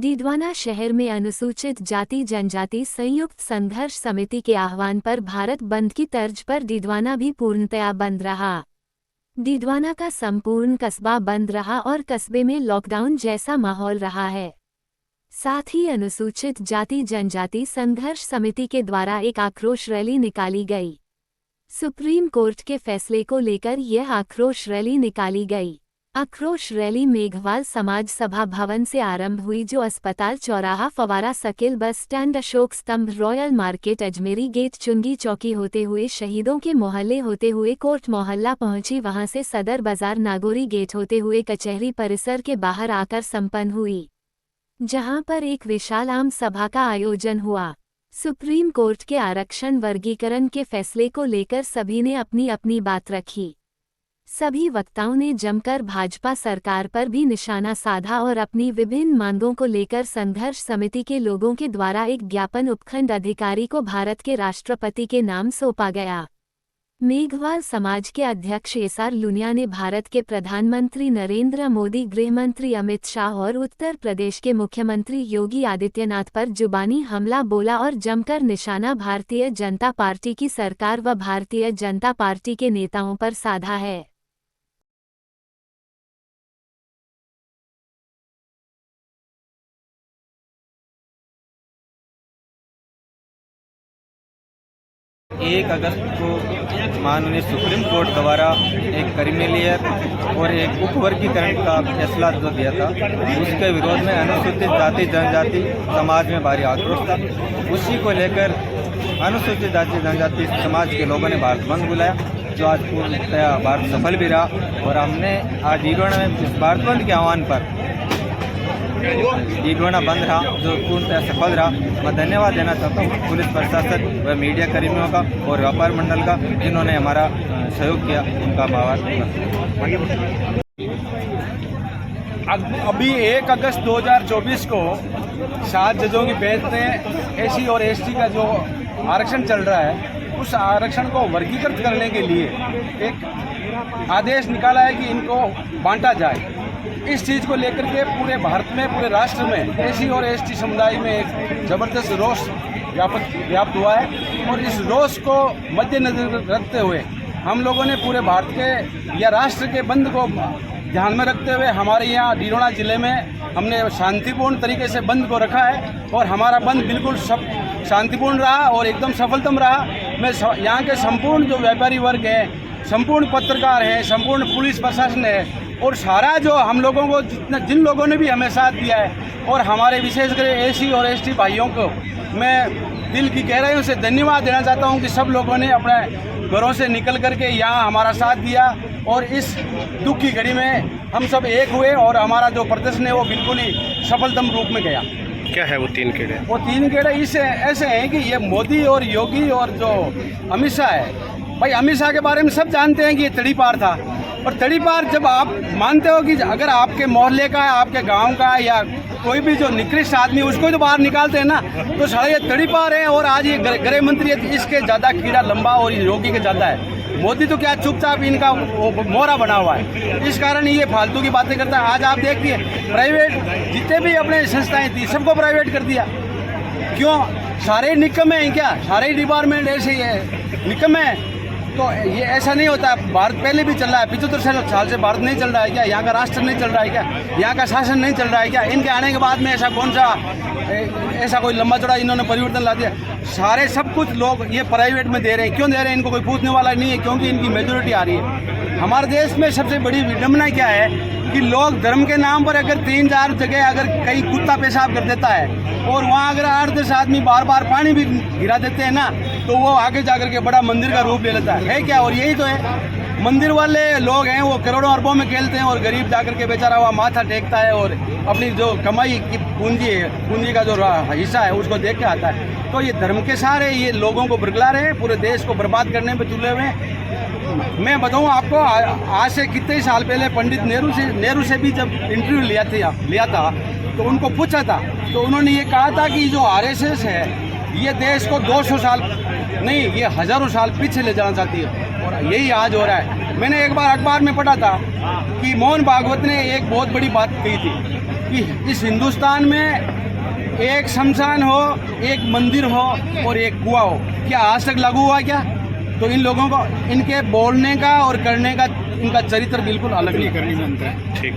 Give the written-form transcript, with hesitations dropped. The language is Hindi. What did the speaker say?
डीडवाना शहर में अनुसूचित जाति जनजाति संयुक्त संघर्ष समिति के आह्वान पर भारत बंद की तर्ज पर डीडवाना भी पूर्णतया बंद रहा। डीडवाना का संपूर्ण कस्बा बंद रहा और कस्बे में लॉकडाउन जैसा माहौल रहा है। साथ ही अनुसूचित जाति जनजाति संघर्ष समिति के द्वारा एक आक्रोश रैली निकाली गई। सुप्रीम कोर्ट के फैसले को लेकर यह आक्रोश रैली निकाली गई। आक्रोश रैली मेघवाल समाज सभा भवन से आरंभ हुई, जो अस्पताल चौराहा फवारा सकिल बस स्टैंड अशोक स्तंभ रॉयल मार्केट अजमेरी गेट चुंगी चौकी होते हुए शहीदों के मोहल्ले होते हुए कोर्ट मोहल्ला पहुंची। वहां से सदर बाजार नागोरी गेट होते हुए कचहरी परिसर के बाहर आकर संपन्न हुई, जहां पर एक विशाल आम सभा का आयोजन हुआ। सुप्रीम कोर्ट के आरक्षण वर्गीकरण के फैसले को लेकर सभी ने अपनी अपनी बात रखी। सभी वक्ताओं ने जमकर भाजपा सरकार पर भी निशाना साधा और अपनी विभिन्न मांगों को लेकर संघर्ष समिति के लोगों के द्वारा एक ज्ञापन उपखंड अधिकारी को भारत के राष्ट्रपति के नाम सौंपा गया। मेघवाल समाज के अध्यक्ष एसआर लुनिया ने भारत के प्रधानमंत्री नरेंद्र मोदी, गृहमंत्री अमित शाह और उत्तर प्रदेश के मुख्यमंत्री योगी आदित्यनाथ पर जुबानी हमला बोला और जमकर निशाना भारतीय जनता पार्टी की सरकार व भारतीय जनता पार्टी के नेताओं पर साधा है। एक अगस्त को माननीय सुप्रीम कोर्ट द्वारा एक क्रिमिनल और एक उपवर्गीकरण का फैसला जो दिया था, उसके विरोध में अनुसूचित जाति जनजाति समाज में भारी आक्रोश था। उसी को लेकर अनुसूचित जाति जनजाति समाज के लोगों ने भारत बंद बुलाया, जो आज पूर्णतया भारत सफल भी रहा। और हमने आज डीडवाना में इस भारत बंद के आह्वान पर डीडवाना बंद रहा, जो पूर्णतः सफल रहा। मैं धन्यवाद देना चाहता हूँ पुलिस प्रशासन व मीडिया कर्मियों का और व्यापार मंडल का, जिन्होंने हमारा सहयोग किया, उनका आभार। अभी 1 अगस्त 2024 को 7 जजों की बेंच ने एससी और एसटी का जो आरक्षण चल रहा है, उस आरक्षण को वर्गीकृत करने के लिए एक आदेश निकाला है कि इनको बांटा जाए। इस चीज़ को लेकर के पूरे भारत में, पूरे राष्ट्र में एससी और एसटी समुदाय में एक ज़बरदस्त रोष व्याप्त हुआ है। और इस रोष को मद्देनजर रखते हुए हम लोगों ने पूरे भारत के या राष्ट्र के बंद को ध्यान में रखते हुए हमारे यहाँ डीडवाना ज़िले में हमने शांतिपूर्ण तरीके से बंद को रखा है। और हमारा बंद बिल्कुल शांतिपूर्ण रहा और एकदम सफलतम रहा। मैं यहाँ के संपूर्ण जो व्यापारी वर्ग है, संपूर्ण पत्रकार हैं, संपूर्ण पुलिस प्रशासन है और सारा जो हम लोगों को जिन लोगों ने भी हमें साथ दिया है, और हमारे विशेषकर एससी और एसटी भाइयों को मैं दिल की गहराइयों से धन्यवाद देना चाहता हूं कि सब लोगों ने अपने घरों से निकल करके यहाँ हमारा साथ दिया। और इस दुख की घड़ी में हम सब एक हुए और हमारा जो प्रदर्शन है वो बिल्कुल ही सफलतम रूप में गया। क्या है वो 3 कीड़े? वो 3 कीड़े इसे ऐसे हैं कि ये मोदी और योगी और जो अमित शाह है, भाई अमित शाह के बारे में सब जानते हैं कि ये तड़ी पार था। और तड़ी पार जब आप मानते हो कि अगर आपके मोहल्ले का, आपके गांव का या कोई भी जो निकृष्ट आदमी, उसको तो बाहर निकालते हैं ना, तो सारा ये तड़ी पार है। और आज ये गृह मंत्री है, इसके ज़्यादा कीड़ा लंबा और योगी के ज़्यादा है। मोदी तो क्या चुपचाप इनका मोहरा बना हुआ है, इस कारण ये फालतू की बातें करता है। आज आप देखिए प्राइवेट जितने भी अपने संस्थाएं थी सबको प्राइवेट कर दिया। क्यों? सारे निकम्मे हैं क्या? सारे डिपार्टमेंट ऐसे ही है, निकम्मे हैं। तो ये ऐसा नहीं होता। भारत पहले भी चल रहा है, 75 साल से भारत नहीं चल रहा है क्या? यहाँ का राष्ट्र नहीं चल रहा है क्या? यहाँ का शासन नहीं चल रहा है क्या? इनके आने के बाद में ऐसा कौन सा ऐसा कोई लंबा चौड़ा इन्होंने परिवर्तन ला दिया? सारे सब कुछ लोग ये प्राइवेट में दे रहे हैं। क्यों दे रहे हैं? इनको कोई पूछने वाला नहीं है, क्योंकि इनकी मेजोरिटी आ रही है। हमारे देश में सबसे बड़ी विडम्बना क्या है कि लोग धर्म के नाम पर अगर 3-4 जगह अगर कहीं कुत्ता पेशाब कर देता है और वहाँ अगर 8-10 आदमी बार बार पानी भी गिरा देते हैं ना, तो वो आगे जाकर के बड़ा मंदिर का रूप ले लेता है क्या? और यही तो है, मंदिर वाले लोग हैं वो करोड़ों अरबों में खेलते हैं और गरीब जाकर के बेचारा हुआ माथा टेकता है और अपनी जो कमाई की पूंजी है, पूंजी का जो हिस्सा है उसको देख के आता है। तो ये धर्म के सहारे ये लोगों को बरगला रहे हैं, पूरे देश को बर्बाद करने में तुले हुए हैं। मैं बताऊं आपको, आज से कितने साल पहले पंडित नेहरू से भी जब इंटरव्यू लिया था तो उनको पूछा था, तो उन्होंने ये कहा था कि जो आरएसएस है ये देश को 200 साल नहीं, ये हज़ारों साल पीछे ले जाना चाहती है। और यही आज हो रहा है। मैंने एक बार अखबार में पढ़ा था कि मोहन भागवत ने एक बहुत बड़ी बात कही थी कि इस हिंदुस्तान में एक शमशान हो, एक मंदिर हो और एक कुआं हो, क्या आज तक लागू हुआ क्या? तो इन लोगों को इनके बोलने का और करने का इनका चरित्र बिल्कुल अलग नहीं करनी बनता है। ठीक।